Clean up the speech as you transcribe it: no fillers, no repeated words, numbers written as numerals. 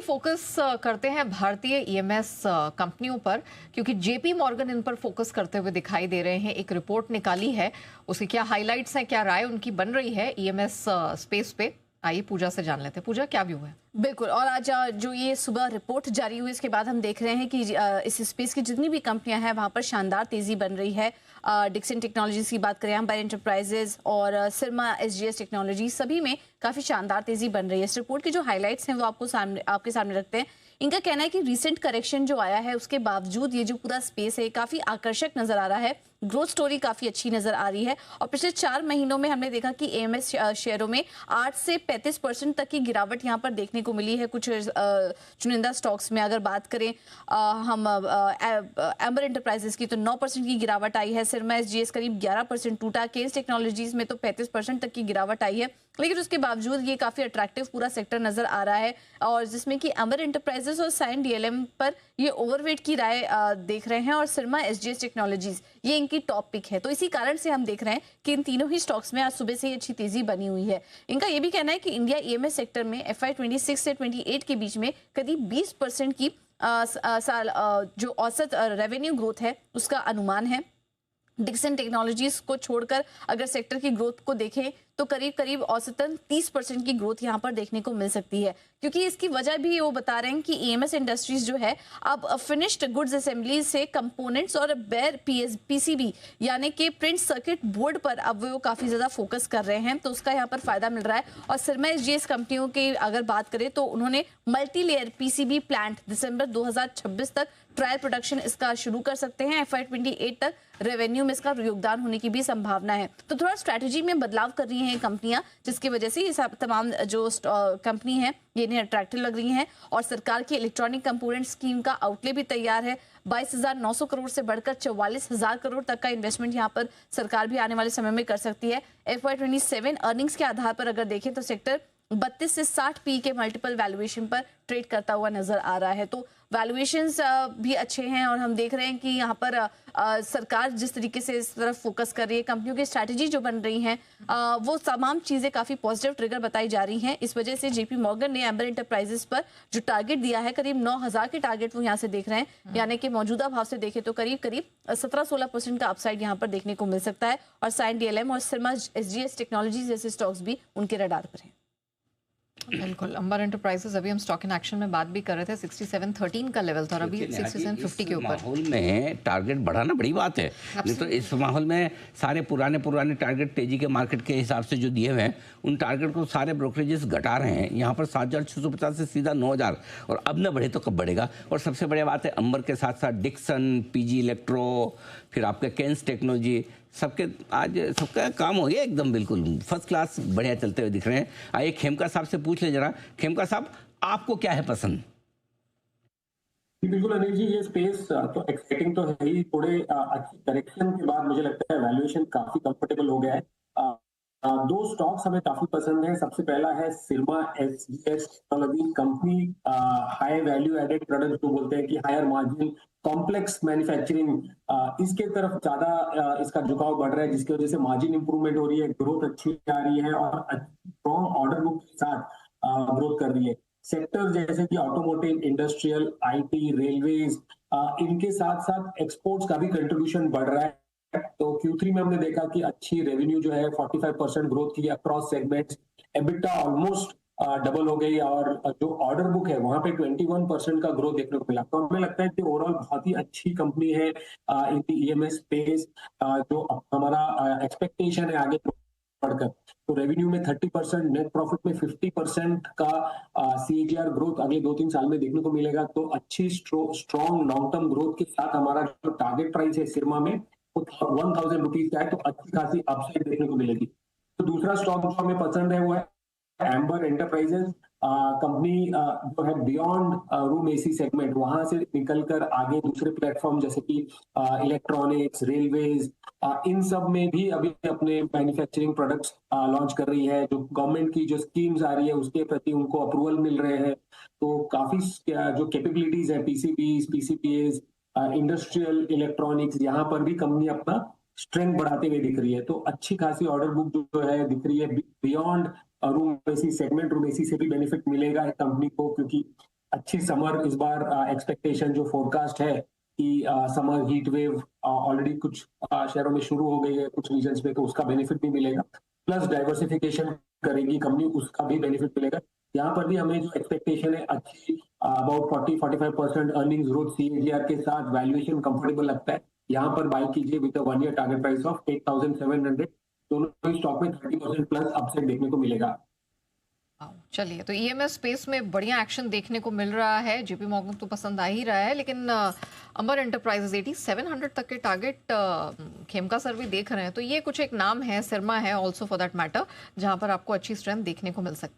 Focus करते हैं भारतीय ईएमएस कंपनियों पर, क्योंकि जेपी मॉर्गन इन पर फोकस करते हुए दिखाई दे रहे हैं। एक रिपोर्ट निकाली है, उसकी क्या हाइलाइट्स हैं, क्या राय उनकी बन रही है ईएमएस स्पेस पे, आइए पूजा से जान लेते हैं। पूजा, क्या व्यू है? बिल्कुल। और आज जो ये सुबह रिपोर्ट जारी हुई इसके बाद हम देख रहे हैं कि इस स्पेस की जितनी भी कंपनियां हैं वहां पर शानदार तेजी बन रही है। डिक्सन टेक्नोलॉजीज की बात करें, अंबर एंटरप्राइजेज और सिरमा एसजीएस टेक्नोलॉजी, सभी में काफी शानदार तेजी बन रही है। इस रिपोर्ट की जो हाइलाइट्स हैं वो आपके सामने रखते हैं। इनका कहना है कि रिसेंट करेक्शन जो आया है उसके बावजूद ये जो पूरा स्पेस है काफी आकर्षक नजर आ रहा है। ग्रोथ स्टोरी काफी अच्छी नजर आ रही है और पिछले 4 महीनों में हमने देखा कि एएमएस शेयरों में 8 से 35% तक की गिरावट यहां पर देखने को मिली है। कुछ चुनिंदा स्टॉक्स में अगर बात करें हम एम्बर एंटरप्राइजेस की, तो 9% की गिरावट आई है। सिरमा एसजीएस करीब 11% टूटा। केन्स टेक्नोलॉजीज में तो 35% तक की गिरावट आई है, लेकिन उसके बावजूद ये काफी अट्रैक्टिव पूरा सेक्टर नजर आ रहा है। और जिसमें कि एम्बर एंटरप्राइजेस और साइन डीएलएम पर ये ओवरवेट की राय देख रहे हैं और सिरमा एसजीएस टेक्नोलॉजीज ये इनकी टॉप पिक है। तो इसी कारण से हम देख रहे हैं कि इन तीनों ही स्टॉक्स में आज सुबह से ही अच्छी तेजी बनी हुई है। इनका ये भी कहना है कि इंडिया ईएमएस सेक्टर में FY 26 से 28 के बीच में करीब 20% की साल जो औसत रेवेन्यू ग्रोथ है उसका अनुमान है। डिक्सन टेक्नोलॉजीज को छोड़कर अगर सेक्टर की ग्रोथ को देखें तो करीब करीब औसतन 30% की ग्रोथ यहां पर देखने को मिल सकती है, क्योंकि इसकी वजह भी वो बता रहे हैं कि ईएमएस इंडस्ट्रीज जो है अब फिनिश्ड गुड्स असेंबली से कंपोनेंट्स और बेयर पीसीबी यानी कि प्रिंट सर्किट बोर्ड पर अब वो काफी ज्यादा फोकस कर रहे हैं, तो उसका यहाँ पर फायदा मिल रहा है। और सिरमा एसजीएस कंपनियों की अगर बात करें तो उन्होंने मल्टी लेयर पीसीबी प्लांट दिसंबर 2026 तक ट्रायल प्रोडक्शन इसका शुरू कर सकते हैं। FY 28 तक रेवेन्यू में इसका योगदान होने की भी संभावना है। तो थोड़ा स्ट्रैटेजी में बदलाव कर रही हैं कंपनियां, जिसकी वजह से ये तमाम जो कंपनी है ये इन्हें अट्रैक्टिव लग रही हैं। और सरकार की इलेक्ट्रॉनिक कंपोनेंट स्कीम का आउटले भी तैयार है। 22,900 करोड़ से बढ़कर 44,000 करोड़ तक का इन्वेस्टमेंट यहाँ पर सरकार भी आने वाले समय में कर सकती है। FY 27 अर्निंग्स के आधार पर अगर देखें तो सेक्टर 32 से 60 पी के मल्टीपल वैल्यूएशन पर ट्रेड करता हुआ नजर आ रहा है। तो वैल्यूएशंस भी अच्छे हैं और हम देख रहे हैं कि यहाँ पर सरकार जिस तरीके से इस तरफ फोकस कर रही है, कंपनियों की स्ट्रैटेजी जो बन रही हैं वो तमाम चीजें काफी पॉजिटिव ट्रिगर बताई जा रही हैं। इस वजह से जेपी मॉर्गन ने एम्बर एंटरप्राइजेस पर जो टारगेट दिया है करीब 9,000 के टारगेट वो यहाँ से देख रहे हैं, यानी कि मौजूदा भाव से देखें तो करीब करीब 17-16% का अपसाइड यहाँ पर देखने को मिल सकता है। और साइन डीएलएम और सिरमा एसजीएस टेक्नोलॉजी जैसे स्टॉक्स भी उनके रडार पर हैं। बिल्कुल। अंबर एंटरप्राइजेस, अभी हम स्टॉक इन एक्शन में बात भी कर रहे थे, 6713 का लेवल था और अभी 6750 के ऊपर। माहौल में टारगेट बढ़ाना बड़ी बात है। नहीं तो इस माहौल में सारे पुराने टारगेट तेजी के मार्केट के हिसाब से जो दिए हुए हैं उन टारगेट को सारे ब्रोकरेजेस घटा रहे हैं। यहाँ पर 7,650 से सीधा 9,000, और अब न बढ़े तो कब बढ़ेगा। और सबसे बड़ी बात है, अंबर के साथ साथ डिक्सन, पीजी इलेक्ट्रो, फिर आपके केन्स टेक्नोलॉजी, सबके आज सबका काम हो गया एकदम बिल्कुल फर्स्ट क्लास बढ़िया चलते हुए दिख रहे हैं। आइए खेमका साहब से पूछ ले जरा। खेमका साहब, आपको क्या है पसंद? बिल्कुल अनिल जी, ये स्पेस तो एक्साइटिंग तो है ही। थोड़े अच्छी करेक्शन के बाद मुझे लगता है वैल्यूएशन काफी कंफर्टेबल हो गया है। 2 स्टॉक्स हमें काफी पसंद है। सबसे पहला है Syrma SGS technology company. High value added product जो बोलते हैं कि हायर मार्जिन कॉम्प्लेक्स मैन्युफैक्चरिंग, इसके तरफ ज्यादा इसका झुकाव बढ़ रहा है, जिसकी वजह से मार्जिन इंप्रूवमेंट हो रही है, ग्रोथ अच्छी आ रही है और स्ट्रॉन्ग ऑर्डर बुक के साथ ग्रोथ कर रही है। सेक्टर जैसे कि ऑटोमोटिव, इंडस्ट्रियल, आईटी, रेलवेज, इनके साथ साथ एक्सपोर्ट्स का भी कंट्रीब्यूशन बढ़ रहा है। तो Q3 में हमने देखा कि अच्छी रेवेन्यू जो है 45% ग्रोथ की across segments. EBITDA almost double हो गई और जो ऑर्डर बुक है वहां पे 21% का ग्रोथ देखने को मिला। तो हमें लगता है कि ओवरऑल बहुत ही अच्छी कंपनी है इन दी ईएमएस स्पेस। जो हमारा एक्सपेक्टेशन है आगे बढ़कर, तो रेवेन्यू में 30%, नेट प्रॉफिट में 50% का CAGR ग्रोथ अगले 2-3 साल में देखने को मिलेगा। तो अच्छी स्ट्रॉन्ग लॉन्ग टर्म ग्रोथ के साथ हमारा जो टारगेट प्राइस है सिरमा में वो 1,000 रुपीज का है, तो अच्छी खासी अपसाइड देखने को मिलेगी। तो दूसरा स्टॉक जो हमें पसंद है वो है एम्बर एंटरप्राइजेस कंपनी, जो है बियॉन्ड रूम एसी सेगमेंट, वहां से निकलकर आगे दूसरे प्लेटफॉर्म जैसे कि इलेक्ट्रॉनिक्स, रेलवेज, इन सब में भी अभी अपने मैन्युफैक्चरिंग प्रोडक्ट्स लॉन्च कर रही है। जो गवर्नमेंट की जो स्कीम्स आ रही है उसके प्रति उनको अप्रूवल मिल रहे हैं। तो काफी जो कैपेबिलिटीज है, पीसीबीज, पीसीपीएज, इंडस्ट्रियल इलेक्ट्रॉनिक्स, यहाँ पर भी कंपनी अपना स्ट्रेंथ बढ़ाते हुए दिख रही है। तो अच्छी खासी ऑर्डर बुक जो है दिख रही है। Beyond room AC segment, room AC से भी बेनिफिट मिलेगा कंपनी को, क्योंकि अच्छी समर इस बार एक्सपेक्टेशन जो फोरकास्ट है कि समर हीट वेव ऑलरेडी कुछ शहरों में शुरू हो गई है, कुछ रीजन्स में, तो उसका बेनिफिट भी मिलेगा। प्लस डाइवर्सिफिकेशन करेगी कंपनी, उसका भी बेनिफिट मिलेगा। यहाँ पर भी हमें जो एक्सपेक्टेशन है अच्छी अबाउट 40-45% अर्निंग्स ग्रोथ सीएजीआर के साथ वैल्यूएशन कंफर्टेबल लगता है। यहाँ पर बाय कीजिए with 1 year target price of 8,700। दोनों ही स्टॉक में 30% प्लस अपसाइड देखने को मिलेगा। चलिए, तो ईएमएस स्पेस में बढ़िया एक्शन देखने को मिल रहा है। जेपी मॉर्गन तो पसंद आ ही रहा है, लेकिन अंबर एंटरप्राइजेज 8700 तक के टारगेट खेमका सर भी देख रहे हैं, तो ये कुछ एक नाम है, सिरमा है ऑल्सो फॉर दैट मैटर, जहां पर आपको अच्छी स्ट्रेंथ देखने को मिल सकती है।